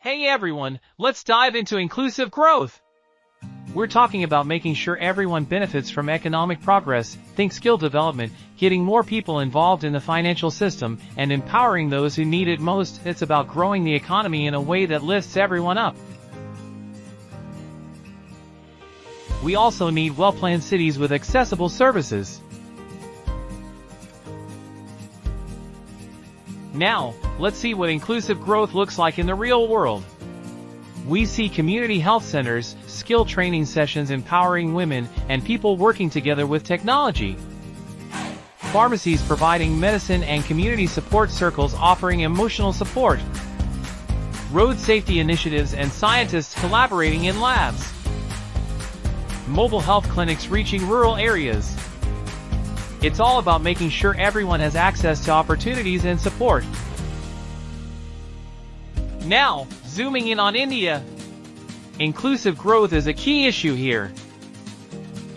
Hey everyone, let's dive into inclusive growth. We're talking about making sure everyone benefits from economic progress, think skill development, getting more people involved in the financial system, and empowering those who need it most. It's about growing the economy in a way that lifts everyone up. We also need well-planned cities with accessible services. Now, let's see what inclusive growth looks like in the real world. We see community health centers, skill training sessions empowering women, and people working together with technology. Pharmacies providing medicine and community support circles offering emotional support. Road safety initiatives and scientists collaborating in labs. Mobile health clinics reaching rural areas. It's all about making sure everyone has access to opportunities and support. Now, zooming in on India. Inclusive growth is a key issue here.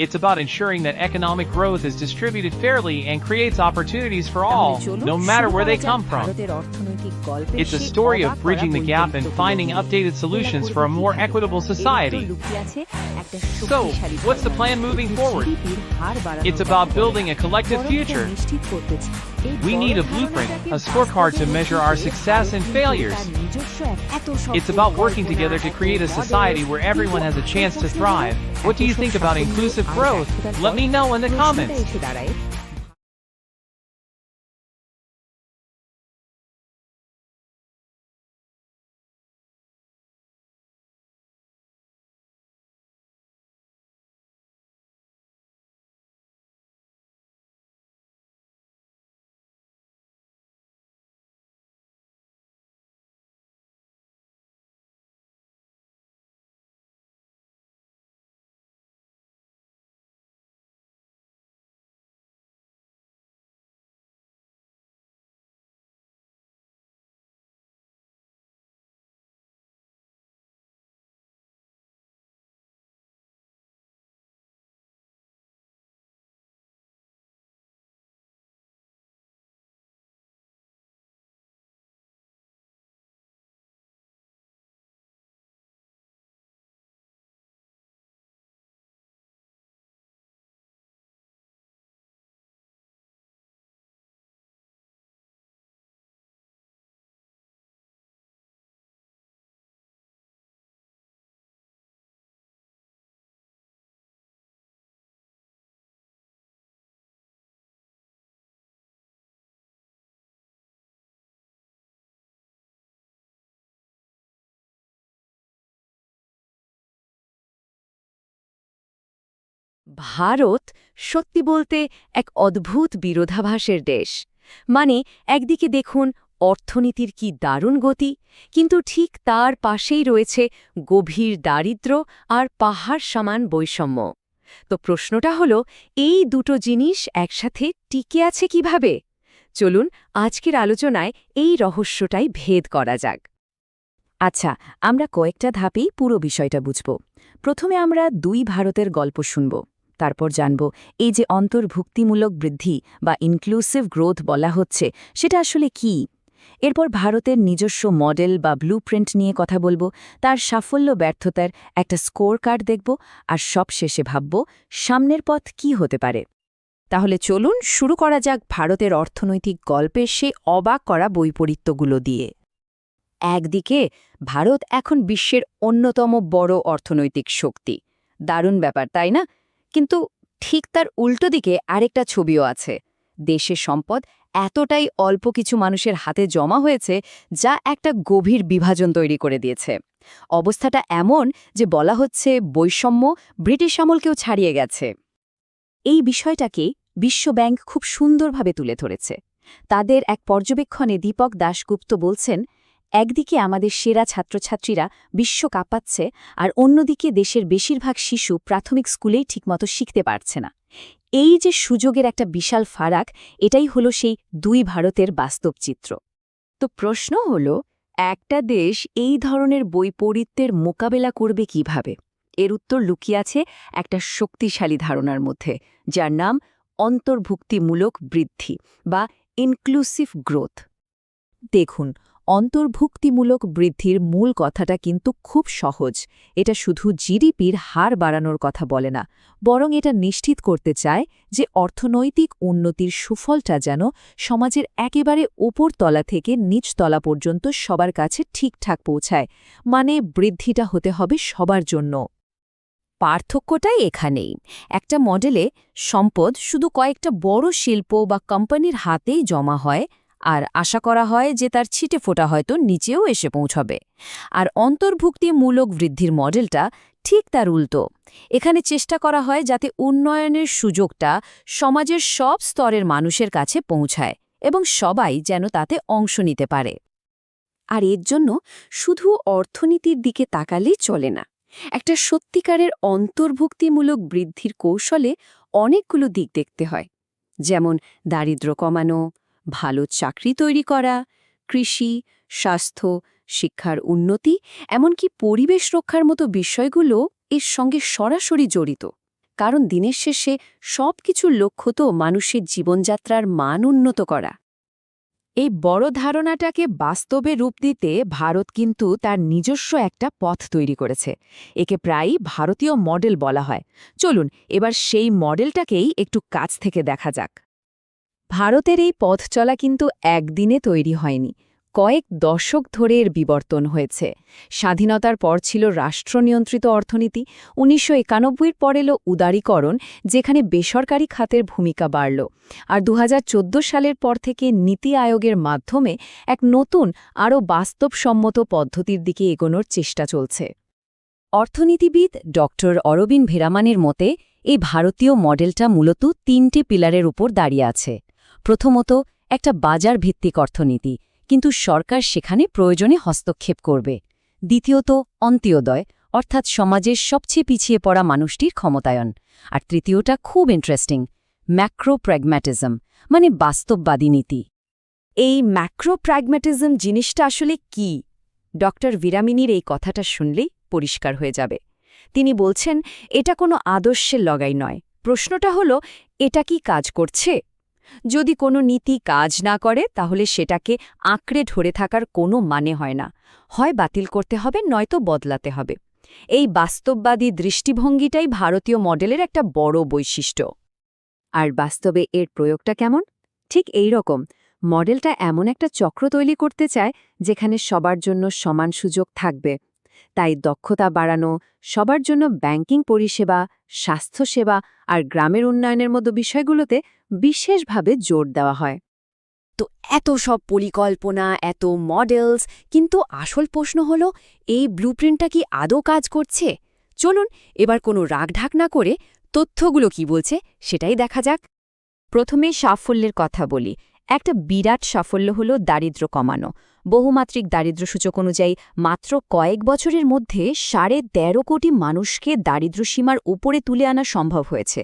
It's about ensuring that economic growth is distributed fairly and creates opportunities for all, no matter where they come from. It's a story of bridging the gap and finding updated solutions for a more equitable society. So, what's the plan moving forward? It's about building a collective future. We need a blueprint, a scorecard to measure our success and failures. It's about working together to create a society where everyone has a chance to thrive. What do you think about inclusive growth? Let me know in the comments. Bharat সত্যি বলতে এক অদ্ভুত বিরোধাভাসের দেশ। মানে একদিকে দেখুন অর্থনীতির কি দারুণ গতি, কিন্তু ঠিক তার পাশেই রয়েছে গভীর দারিদ্র্য আর পাহাড় সমান বৈষম্য। তো প্রশ্নটা হলো, এই দুটো জিনিস একসাথে টিকে আছে কিভাবে? চলুন আজকের আলোচনায় এই রহস্যটাই ভেদ করা যাক। আচ্ছা, আমরা কয়েকটা ধাপেই পুরো বিষয়টা বুঝব। প্রথমে আমরা দুই ভারতের গল্প শুনব, তারপর জানব এই যে অন্তর্ভুক্তিমূলক বৃদ্ধি বা ইনক্লুসিভ গ্রোথ বলা হচ্ছে সেটা আসলে কি। এরপর ভারতের নিজস্ব মডেল বা ব্লুপ্রিন্ট নিয়ে কথা বলবো, তার সাফল্য ব্যর্থতার একটা স্কোর কার্ড দেখব, আর সবশেষে ভাবব সামনের পথ কি হতে পারে। তাহলে চলুন শুরু করা যাক ভারতের অর্থনৈতিক গল্পের সেই অবাক করা বৈপরীত্যগুলো দিয়ে। একদিকে ভারত এখন বিশ্বের অন্যতম বড় অর্থনৈতিক শক্তি। দারুণ ব্যাপার, তাই না? কিন্তু ঠিক তার উল্টো দিকে আরেকটা ছবিও আছে। দেশের সম্পদ এতটাই অল্প কিছু মানুষের হাতে জমা হয়েছে যা একটা গভীর বিভাজন তৈরি করে দিয়েছে। অবস্থাটা এমন যে বলা হচ্ছে বৈষম্য ব্রিটিশ আমলকেও ছাড়িয়ে গেছে। এই বিষয়টাকে বিশ্বব্যাংক খুব সুন্দরভাবে তুলে ধরেছে। তাদের এক পর্যবেক্ষণে দীপক দাশগুপ্ত বলছেন, একদিকে আমাদের সেরা ছাত্রছাত্রীরা বিশ্ব কাঁপাচ্ছে, আর অন্যদিকে দেশের বেশিরভাগ শিশু প্রাথমিক স্কুলেই ঠিকমতো শিখতে পারছে না। এই যে সুযোগের একটা বিশাল ফারাক, এটাই হলো সেই দুই ভারতের বাস্তব চিত্র। তো প্রশ্ন হলো, একটা দেশ এই ধরনের বৈপরীত্যের মোকাবেলা করবে কিভাবে? এর উত্তর লুকিয়ে আছে একটা শক্তিশালী ধারণার মধ্যে, যার নাম অন্তর্ভুক্তিমূলক বৃদ্ধি বা ইনক্লুসিভ গ্রোথ। দেখুন, অন্তর্ভুক্তিমূলক বৃদ্ধির মূল কথাটা কিন্তু খুব সহজ। এটা শুধু জিডিপির হার বাড়ানোর কথা বলে না, বরং এটা নিশ্চিত করতে চায় যে অর্থনৈতিক উন্নতির সুফলটা যেন সমাজের একেবারে ওপর তলা থেকে নিচ তলা পর্যন্ত সবার কাছে ঠিকঠাক পৌঁছায়, মানে বৃদ্ধিটা হতে হবে সবার জন্য। পার্থক্যটাই এখানেই। একটা মডেলে সম্পদ শুধু কয়েকটা বড় শিল্প বা কোম্পানির হাতেই জমা হয়, আর আশা করা হয় যে তার ছিটে ফোটা হয়তো নিচেও এসে পৌঁছবে। আর অন্তর্ভুক্তিমূলক বৃদ্ধির মডেলটা ঠিক তার উল্টো। এখানে চেষ্টা করা হয় যাতে উন্নয়নের সুযোগটা সমাজের সব স্তরের মানুষের কাছে পৌঁছায় এবং সবাই যেন তাতে অংশ নিতে পারে। আর এর জন্য শুধু অর্থনীতির দিকে তাকালেই চলে না। একটা সত্যিকারের অন্তর্ভুক্তিমূলক বৃদ্ধির কৌশলে অনেকগুলো দিক দেখতে হয়, যেমন দারিদ্র্য কমানো, ভালো চাকরি তৈরি করা, কৃষি, স্বাস্থ্য, শিক্ষার উন্নতি, এমনকি পরিবেশ রক্ষার মতো বিষয়গুলো এর সঙ্গে সরাসরি জড়িত। কারণ দিনের শেষে সবকিছুর লক্ষ্য তো মানুষের জীবনযাত্রার মান উন্নত করা। এই বড় ধারণাটাকে বাস্তবে রূপ দিতে ভারত কিন্তু তার নিজস্ব একটা পথ তৈরি করেছে। একে প্রায়ই ভারতীয় মডেল বলা হয়। চলুন এবার সেই মডেলটাকেই একটু কাছ থেকে দেখা যাক। ভারতের এই পথ চলা কিন্তু একদিনে তৈরি হয়নি, কয়েক দশক ধরে এর বিবর্তন হয়েছে। স্বাধীনতার পর ছিল রাষ্ট্রনিয়ন্ত্রিত অর্থনীতি, ১৯৯১ পর এলো উদারীকরণ, যেখানে বেসরকারি খাতের ভূমিকা বাড়ল, আর ২০১৪ সালের পর থেকে নীতি আয়োগের মাধ্যমে এক নতুন আরও বাস্তবসম্মত পদ্ধতির দিকে এগোনোর চেষ্টা চলছে। অর্থনীতিবিদ ড. অরবিন্দ ভেরামানের মতে এই ভারতীয় মডেলটা মূলত ৩টে পিলারের উপর দাঁড়িয়ে আছে। প্রথমত, একটা বাজার ভিত্তিক অর্থনীতি, কিন্তু সরকার সেখানে প্রয়োজনে হস্তক্ষেপ করবে। দ্বিতীয়ত, অন্ত্যোদয়, অর্থাৎ সমাজের সবচেয়ে পিছিয়ে পড়া মানুষটির ক্ষমতায়ন। আর তৃতীয়টা খুব ইন্টারেস্টিং, ম্যাক্রো প্র্যাগম্যাটিজম, মানে বাস্তববাদী নীতি। এই ম্যাক্রো প্র্যাগম্যাটিজম জিনিসটা আসলে কি? ড. ভিরামিনির এই কথাটা শুনলেই পরিষ্কার হয়ে যাবে। তিনি বলছেন, এটা কোনো আদর্শের লগাই নয়। প্রশ্নটা হলো, এটা কি কাজ করছে? যদি কোনো নীতি কাজ না করে তাহলে সেটাকে আঁকড়ে ধরে থাকার কোনো মানে হয় না। হয় বাতিল করতে হবে, নয়তো বদলাতে হবে। এই বাস্তববাদী দৃষ্টিভঙ্গিটাই ভারতীয় মডেলের একটা বড় বৈশিষ্ট্য। আর বাস্তবে এর প্রয়োগটা কেমন? ঠিক এই রকম। মডেলটা এমন একটা চক্র তৈরি করতে চায় যেখানে সবার জন্য সমান সুযোগ থাকবে। তাই দক্ষতা বাড়ানো, সবার জন্য ব্যাংকিং পরিষেবা, স্বাস্থ্যসেবা আর গ্রামের উন্নয়নের মতো বিষয়গুলোতে বিশেষভাবে জোর দেওয়া হয়। তো এত সব পরিকল্পনা, এত মডেলস, কিন্তু আসল প্রশ্ন হল, এই ব্লুপ্রিন্টটা কি আদৌ কাজ করছে? চলুন এবার কোনো রাগঢাক না করে তথ্যগুলো কি বলছে সেটাই দেখা যাক। প্রথমে সাফল্যের কথা বলি। একটা বিরাট সাফল্য হল দারিদ্র্য কমানো। বহুমাত্রিক দারিদ্র্যসূচক অনুযায়ী মাত্র কয়েক বছরের মধ্যে ১৩.৫ কোটি মানুষকে দারিদ্র্যসীমার উপরে তুলে আনা সম্ভব হয়েছে।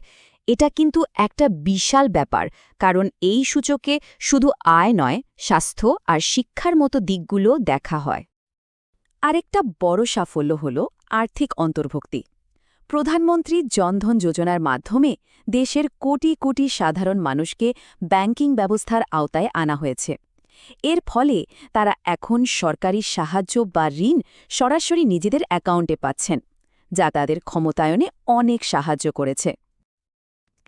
এটা কিন্তু একটা বিশাল ব্যাপার, কারণ এই সূচকে শুধু আয় নয়, স্বাস্থ্য আর শিক্ষার মতো দিকগুলো দেখা হয়। আরেকটা বড় সাফল্য হল আর্থিক অন্তর্ভুক্তি। প্রধানমন্ত্রী জনধন যোজনার মাধ্যমে দেশের কোটি কোটি সাধারণ মানুষকে ব্যাংকিং ব্যবস্থার আওতায় আনা হয়েছে। এর ফলে তারা এখন সরকারি সাহায্য বা ঋণ সরাসরি নিজেদের অ্যাকাউন্টে পাচ্ছেন, যা তাদের ক্ষমতায়নে অনেক সাহায্য করেছে।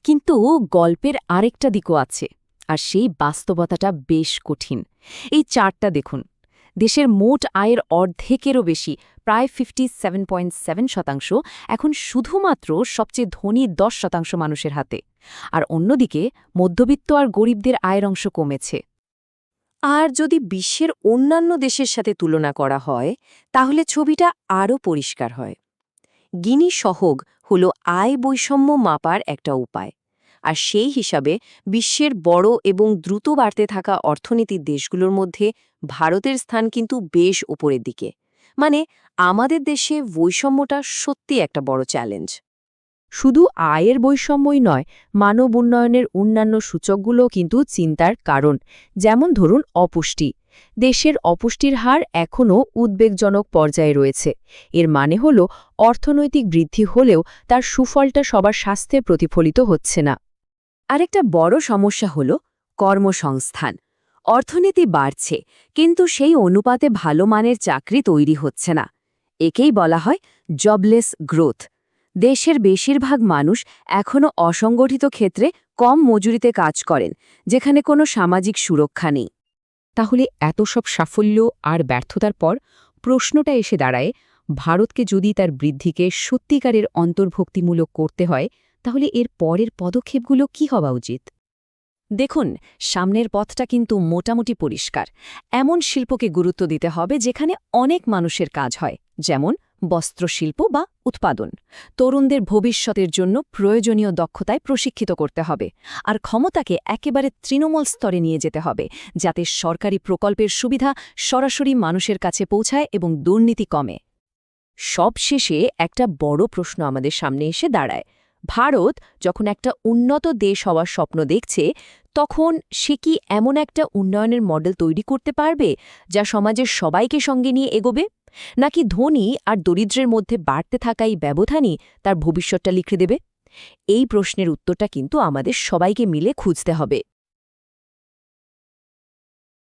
কিন্তু গল্পের আরেকটা দিকও আছে, আর সেই বাস্তবতাটা বেশ কঠিন। এই চার্টটা দেখুন। দেশের মোট আয়ের অর্ধেকেরও বেশি, প্রায় 57.7% এখন শুধুমাত্র সবচেয়ে ধনী 10% মানুষের হাতে। আর অন্যদিকে মধ্যবিত্ত আর গরিবদের আয়ের অংশ কমেছে। আর যদি বিশ্বের অন্যান্য দেশের সাথে তুলনা করা হয়, তাহলে ছবিটা আরও পরিষ্কার হয়। গিনি সহগ হল আয় বৈষম্য মাপার একটা উপায়। আর সেই হিসাবে বিশ্বের বড় এবং দ্রুত বাড়তে থাকা অর্থনীতির দেশগুলোর মধ্যে ভারতের স্থান কিন্তু বেশ উপরের দিকে। মানে আমাদের দেশে বৈষম্যটা সত্যি একটা বড় চ্যালেঞ্জ। শুধু আয়ের বৈষম্যই নয়, মানব উন্নয়নের অন্যান্য সূচকগুলো কিন্তু চিন্তার কারণ। যেমন ধরুন অপুষ্টি। দেশের অপুষ্টির হার এখনও উদ্বেগজনক পর্যায়ে রয়েছে। এর মানে হল অর্থনৈতিক বৃদ্ধি হলেও তার সুফলটা সবার স্বাস্থ্যে প্রতিফলিত হচ্ছে না। আরেকটা বড় সমস্যা হল কর্মসংস্থান। অর্থনীতি বাড়ছে, কিন্তু সেই অনুপাতে ভালো মানের চাকরি তৈরি হচ্ছে না। একেই বলা হয় জবলেস গ্রোথ। দেশের বেশিরভাগ মানুষ এখনও অসংগঠিত ক্ষেত্রে কম মজুরিতে কাজ করেন, যেখানে কোনো সামাজিক সুরক্ষা নেই। তাহলে এত সব সাফল্য আর ব্যর্থতার পর প্রশ্নটা এসে দাঁড়ায়, ভারতকে যদি তার বৃদ্ধিকে সত্যিকারের অন্তর্ভুক্তিমূলক করতে হয়, তাহলে এর পরের পদক্ষেপগুলো কি হওয়া উচিত? দেখুন, সামনের পথটা কিন্তু মোটামুটি পরিষ্কার। এমন শিল্পকে গুরুত্ব দিতে হবে যেখানে অনেক মানুষের কাজ হয়, যেমন বস্ত্রশিল্প বা উৎপাদন। তরুণদের ভবিষ্যতের জন্য প্রয়োজনীয় দক্ষতায় প্রশিক্ষিত করতে হবে, আর ক্ষমতাকে একেবারে তৃণমূল স্তরে নিয়ে যেতে হবে, যাতে সরকারি প্রকল্পের সুবিধা সরাসরি মানুষের কাছে পৌঁছায় এবং দুর্নীতি কমে। সবশেষে একটা বড় প্রশ্ন আমাদের সামনে এসে দাঁড়ায়। ভারত যখন একটা উন্নত দেশ হওয়ার স্বপ্ন দেখছে, তখন সে কি এমন একটা উন্নয়নের মডেল তৈরি করতে পারবে যা সমাজের সবাইকে সঙ্গে নিয়ে এগোবে, নাকি ধনী আর দরিদ্রের মধ্যে বাড়তে থাকা এই ব্যবধানই তার ভবিষ্যৎটা লিখে দেবে? এই প্রশ্নের উত্তরটা কিন্তু আমাদের সবাইকে মিলে খুঁজতে হবে।